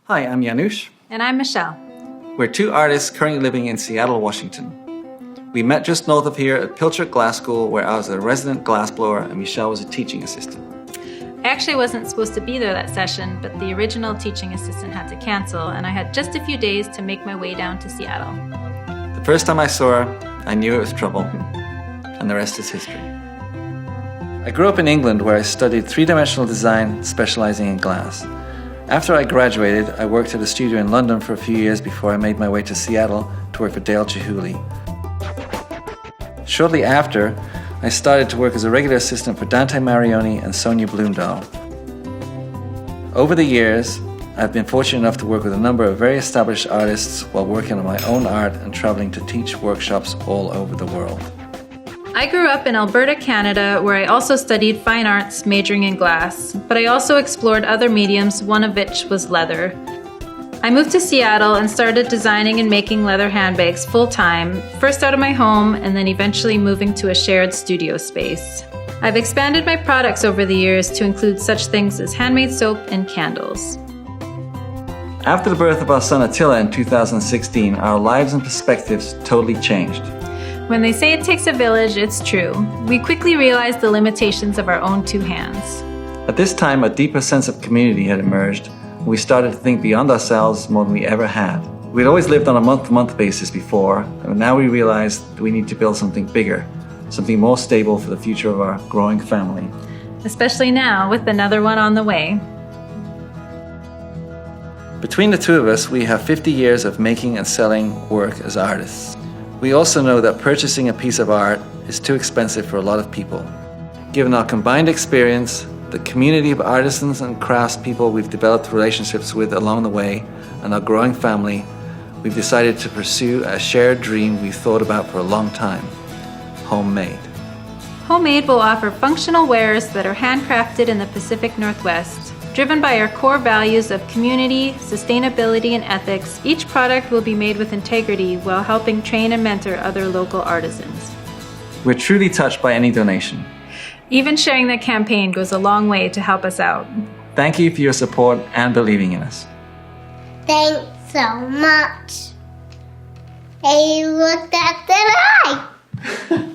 Hi, I'm Janusz. And I'm Michelle. We're two artists currently living in Seattle, Washington. We met just north of here at Pilcher Glass School, where I was a resident glassblower and Michelle was a teaching assistant. I actually wasn't supposed to be there that session, but the original teaching assistant had to cancel, and I had just a few days to make my way down to Seattle. The first time I saw her, I knew it was trouble, and the rest is history. I grew up in England, where I studied three-dimensional design, specializing in glass. After I graduated, I worked at a studio in London for a few years before I made my way to Seattle to work for Dale Chihuly. Shortly after, I started to work as a regular assistant for Dante Marioni and Sonia Bloomdahl. Over the years, I've been fortunate enough to work with a number of very established artists while working on my own art and traveling to teach workshops all over the world. I grew up in Alberta, Canada, where I also studied fine arts, majoring in glass, but I also explored other mediums, one of which was leather. I moved to Seattle and started designing and making leather handbags full-time, first out of my home and then eventually moving to a shared studio space. I've expanded my products over the years to include such things as handmade soap and candles. After the birth of our son Attila in 2016, our lives and perspectives totally changed. When they say it takes a village, it's true. We quickly realized the limitations of our own two hands. At this time, a deeper sense of community had emerged, and we started to think beyond ourselves more than we ever had. We'd always lived on a month-to-month basis before, and now we realized that we need to build something bigger, something more stable for the future of our growing family. Especially now, with another one on the way. Between the two of us, we have 50 years of making and selling work as artists. We also know that purchasing a piece of art is too expensive for a lot of people. Given our combined experience, the community of artisans and craftspeople we've developed relationships with along the way, and our growing family, we've decided to pursue a shared dream we've thought about for a long time: Hohm-meyd. Hohm-meyd will offer functional wares that are handcrafted in the Pacific Northwest. Driven by our core values of community, sustainability, and ethics, each product will be made with integrity while helping train and mentor other local artisans. We're truly touched by any donation. Even sharing the campaign goes a long way to help us out. Thank you for your support and believing in us. Thanks so much. Hey, look at the light!